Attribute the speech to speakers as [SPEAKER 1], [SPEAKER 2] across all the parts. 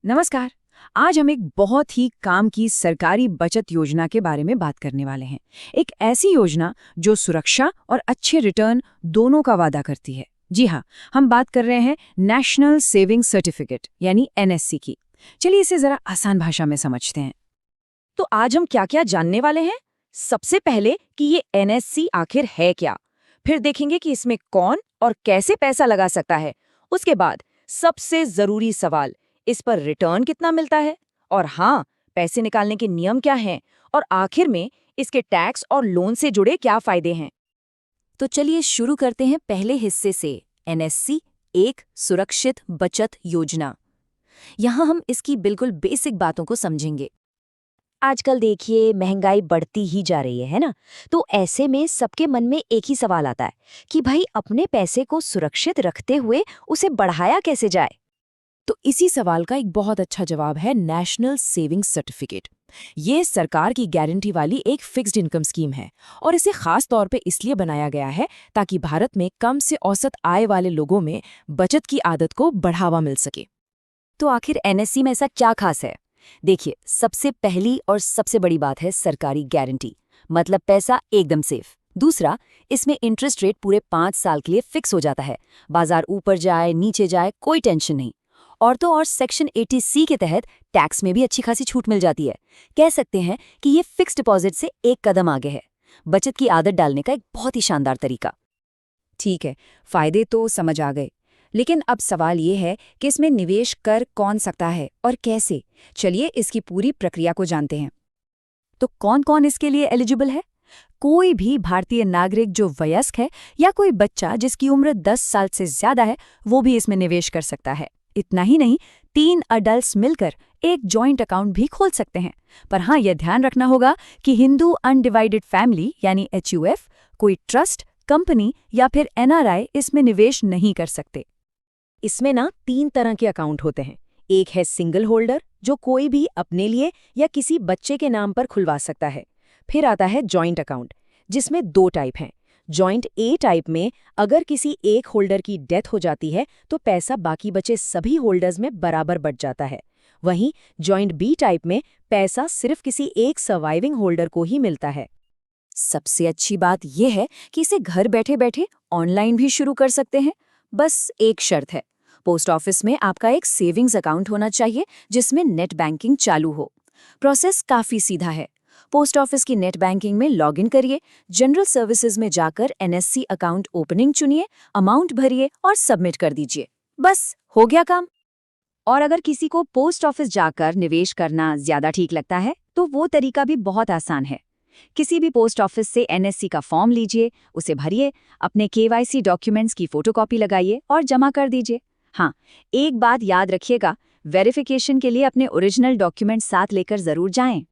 [SPEAKER 1] नमस्कार। आज हम एक बहुत ही काम की सरकारी बचत योजना के बारे में बात करने वाले हैं। एक ऐसी योजना जो सुरक्षा और अच्छे रिटर्न दोनों का वादा करती है। जी हाँ, हम बात कर रहे हैं नेशनल सेविंग सर्टिफिकेट यानी एनएससी की। चलिए इसे जरा आसान भाषा में समझते हैं।
[SPEAKER 2] तो आज हम क्या क्या जानने वाले हैं। सबसे पहले कि ये एनएससी आखिर है क्या, फिर देखेंगे कि इसमें कौन और कैसे पैसा लगा सकता है। उसके बाद सबसे जरूरी सवाल, इस पर रिटर्न कितना मिलता है, और हाँ, पैसे निकालने के नियम क्या हैं, और आखिर में इसके टैक्स और लोन से जुड़े क्या फायदे हैं।
[SPEAKER 3] तो चलिए शुरू करते हैं पहले हिस्से से। एनएससी एक सुरक्षित बचत योजना। यहाँ हम इसकी बिल्कुल बेसिक बातों को समझेंगे।
[SPEAKER 2] आजकल देखिए महंगाई बढ़ती ही जा रही है ना, तो ऐसे में सबके मन में एक ही सवाल आता है कि भाई अपने पैसे को सुरक्षित रखते हुए उसे बढ़ाया कैसे जाए।
[SPEAKER 3] तो इसी सवाल का एक बहुत अच्छा जवाब है नेशनल सेविंग सर्टिफिकेट। ये सरकार की गारंटी वाली एक फिक्स्ड इनकम स्कीम है और इसे खास तौर पे इसलिए बनाया गया है ताकि भारत में कम से औसत आय वाले लोगों में बचत की आदत को बढ़ावा मिल सके।
[SPEAKER 2] तो आखिर एनएससी में ऐसा क्या खास है? देखिए, सबसे पहली और सबसे बड़ी बात है सरकारी गारंटी, मतलब पैसा एकदम सेफ। दूसरा, इसमें इंटरेस्ट रेट पूरे 5 साल के लिए फिक्स हो जाता है। बाजार ऊपर जाए नीचे जाए कोई टेंशन नहीं। और तो और सेक्शन 80C के तहत टैक्स में भी अच्छी खासी छूट मिल जाती है। कह सकते हैं कि ये फिक्स डिपॉजिट से एक कदम आगे है, बचत की आदत डालने का एक बहुत ही शानदार तरीका।
[SPEAKER 1] ठीक है, फायदे तो समझ आ गए, लेकिन अब सवाल ये है कि इसमें निवेश कर कौन सकता है और कैसे। चलिए इसकी पूरी प्रक्रिया को जानते हैं। तो कौन कौन इसके लिए एलिजिबल है? कोई भी भारतीय नागरिक जो वयस्क है या कोई बच्चा जिसकी उम्र 10 साल से ज्यादा है, वो भी इसमें निवेश कर सकता है। इतना ही नहीं, 3 अडल्ट्स मिलकर एक जॉइंट अकाउंट भी खोल सकते हैं। पर हाँ, यह ध्यान रखना होगा कि हिंदू अनडिवाइडेड फैमिली यानी HUF, कोई ट्रस्ट, कंपनी या फिर NRI इसमें निवेश नहीं कर सकते।
[SPEAKER 2] इसमें ना 3 तरह के अकाउंट होते हैं। एक है सिंगल होल्डर, जो कोई भी अपने लिए या किसी बच्चे के नाम पर खुलवा सकता है। फिर आता है जॉइंट अकाउंट, जिसमें 2 टाइप हैं। जॉइंट ए टाइप में अगर किसी एक होल्डर की डेथ हो जाती है तो पैसा बाकी बचे सभी होल्डर्स में बराबर बट जाता है। वहीं जॉइंट बी टाइप में पैसा सिर्फ किसी एक सर्वाइविंग होल्डर को ही मिलता है।
[SPEAKER 3] सबसे अच्छी बात यह है कि इसे घर बैठे बैठे ऑनलाइन भी शुरू कर सकते हैं। बस एक शर्त है, पोस्ट ऑफिस में आपका एक सेविंग्स अकाउंट होना चाहिए जिसमें नेट बैंकिंग चालू हो। प्रोसेस काफी सीधा है। पोस्ट ऑफिस की नेट बैंकिंग में लॉगिन करिए, जनरल सर्विसेज में जाकर एनएससी अकाउंट ओपनिंग चुनिए, अमाउंट भरिए और सबमिट कर दीजिए। बस हो गया काम।
[SPEAKER 2] और अगर किसी को पोस्ट ऑफिस जाकर निवेश करना ज्यादा ठीक लगता है तो वो तरीका भी बहुत आसान है। किसी भी पोस्ट ऑफिस से एनएससी का फॉर्म लीजिए, उसे भरिए, अपने KYC डॉक्यूमेंट्स की फोटोकॉपी लगाइए और जमा कर दीजिए। हाँ, एक बात याद रखिएगा, वेरिफिकेशन के लिए अपने ओरिजिनल डॉक्यूमेंट साथ लेकर जरूर जाएं।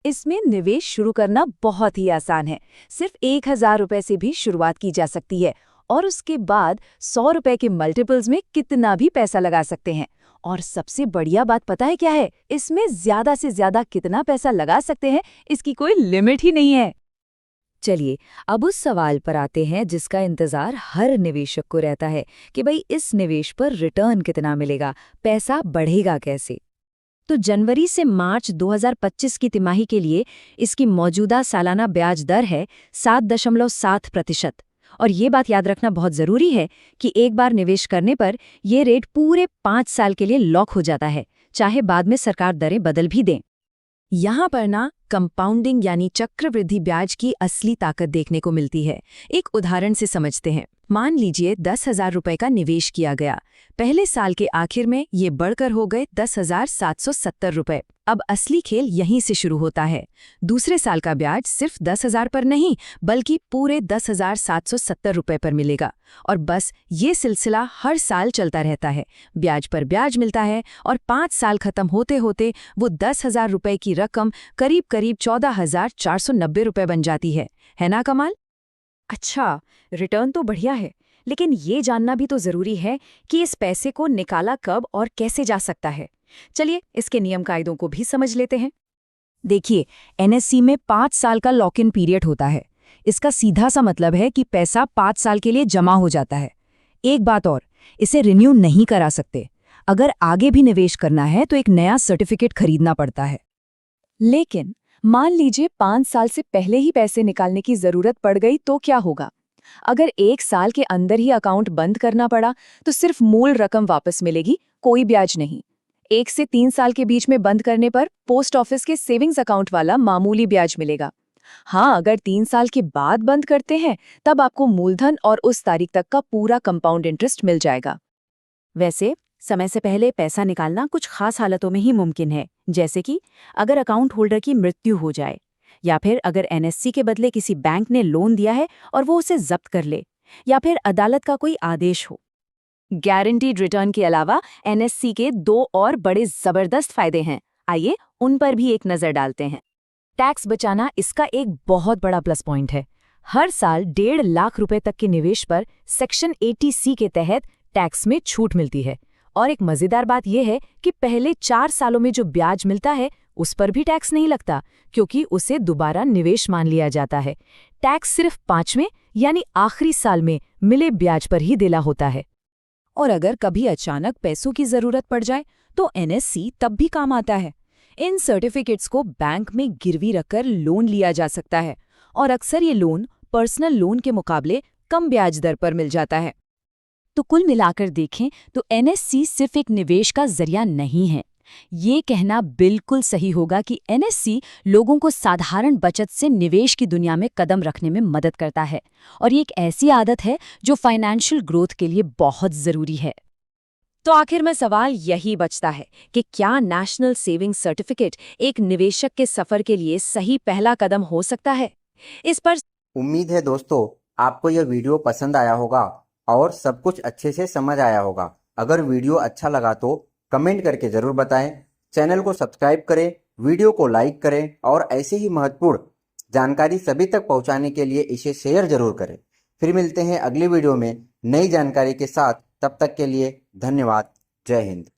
[SPEAKER 3] इसमें निवेश शुरू करना बहुत ही आसान है। सिर्फ 1000 रुपए से भी शुरुआत की जा सकती है और उसके बाद 100 रुपए के मल्टीपल्स में कितना भी पैसा लगा सकते हैं। और सबसे बढ़िया बात पता है क्या है? इसमें ज्यादा से ज्यादा कितना पैसा लगा सकते हैं इसकी कोई लिमिट ही नहीं है।
[SPEAKER 1] चलिए अब उस सवाल पर आते हैं जिसका इंतजार हर निवेशक को रहता है कि भाई इस निवेश पर रिटर्न कितना मिलेगा, पैसा बढ़ेगा कैसे। तो जनवरी से मार्च 2025 की तिमाही के लिए इसकी मौजूदा सालाना ब्याज दर है 7.7%। और ये बात याद रखना बहुत ज़रूरी है कि एक बार निवेश करने पर यह रेट पूरे 5 साल के लिए लॉक हो जाता है, चाहे बाद में सरकार दरें बदल भी दें। यहाँ पर ना कंपाउंडिंग यानी चक्रवृद्धि ब्याज की असली ताकत देखने को मिलती है। एक उदाहरण से समझते हैं। मान लीजिए 10,000 रुपए का निवेश किया गया। पहले साल के आखिर में ये बढ़कर हो गए 10,770 रुपए। अब असली खेल यहीं से शुरू होता है। दूसरे साल का ब्याज सिर्फ 10,000 पर नहीं बल्कि पूरे 10,770 रुपए पर मिलेगा। और बस ये सिलसिला हर साल चलता रहता है। ब्याज पर ब्याज मिलता है और 5 साल खत्म होते होते वो 10,000 रुपए की रकम करीब 14,490 रुपए बन जाती है ना कमाल?
[SPEAKER 2] अच्छा, रिटर्न तो बढ़िया है, लेकिन ये जानना भी तो जरूरी है कि इस पैसे को निकाला कब और कैसे जा सकता है। चलिए इसके नियम कायदों को भी समझ लेते हैं।
[SPEAKER 1] देखिए, एनएससी में 5 साल का लॉक इन पीरियड होता है। इसका सीधा सा मतलब है कि पैसा 5 साल के लिए जमा हो जाता है। एक बात और, इसे रिन्यू नहीं करा सकते। अगर आगे भी निवेश करना है तो एक नया सर्टिफिकेट खरीदना पड़ता है।
[SPEAKER 3] लेकिन मान लीजिए 5 साल से पहले ही पैसे निकालने की जरूरत पड़ गई तो क्या होगा? अगर 1 साल के अंदर ही अकाउंट बंद करना पड़ा तो सिर्फ मूल रकम वापस मिलेगी, कोई ब्याज नहीं। 1 से 3 साल के बीच में बंद करने पर पोस्ट ऑफिस के सेविंग्स अकाउंट वाला मामूली ब्याज मिलेगा। हाँ, अगर 3 साल के बाद बंद करते हैं तब आपको मूलधन और उस तारीख तक का पूरा कंपाउंड इंटरेस्ट मिल जाएगा।
[SPEAKER 2] वैसे समय से पहले पैसा निकालना कुछ खास हालतों में ही मुमकिन है, जैसे कि अगर अकाउंट होल्डर की मृत्यु हो जाए, या फिर अगर एनएससी के बदले किसी बैंक ने लोन दिया है और वो उसे जब्त कर ले, या फिर अदालत का कोई आदेश हो। गारंटीड रिटर्न के अलावा एनएससी के 2 और बड़े जबरदस्त फायदे हैं। आइए उन पर भी एक नजर डालते हैं।
[SPEAKER 1] टैक्स बचाना इसका एक बहुत बड़ा प्लस पॉइंट है। हर साल 1.5 लाख रुपए तक के निवेश पर सेक्शन 80C के तहत टैक्स में छूट मिलती है। और एक मजेदार बात यह है कि पहले 4 सालों में जो ब्याज मिलता है उस पर भी टैक्स नहीं लगता, क्योंकि उसे दोबारा निवेश मान लिया जाता है। टैक्स सिर्फ 5वें यानी आखिरी साल में मिले ब्याज पर ही देना होता है।
[SPEAKER 3] और अगर कभी अचानक पैसों की जरूरत पड़ जाए तो एनएससी तब भी काम आता है। इन सर्टिफिकेट्स को बैंक में गिरवी रखकर लोन लिया जा सकता है और अक्सर ये लोन पर्सनल लोन के मुकाबले कम ब्याज दर पर मिल जाता है।
[SPEAKER 2] तो कुल मिलाकर देखें तो एनएससी सिर्फ एक निवेश का जरिया नहीं है। ये कहना बिल्कुल सही होगा कि एनएससी लोगों को साधारण बचत से निवेश की दुनिया में कदम रखने में मदद करता है, और ये एक ऐसी आदत है जो फाइनेंशियल ग्रोथ के लिए बहुत ज़रूरी है।
[SPEAKER 3] तो आखिर में सवाल यही बचता है कि क्या नेशनल सेविंग सर्टिफिकेट एक निवेशक के सफर के लिए सही पहला कदम हो सकता है? इस पर
[SPEAKER 4] उम्मीद है दोस्तों आपको यह वीडियो पसंद आया होगा और सब कुछ अच्छे से समझ आया होगा। अगर वीडियो अच्छा लगा तो कमेंट करके ज़रूर बताएं, चैनल को सब्सक्राइब करें, वीडियो को लाइक करें और ऐसे ही महत्वपूर्ण जानकारी सभी तक पहुंचाने के लिए इसे शेयर जरूर करें। फिर मिलते हैं अगली वीडियो में नई जानकारी के साथ। तब तक के लिए धन्यवाद। जय हिंद।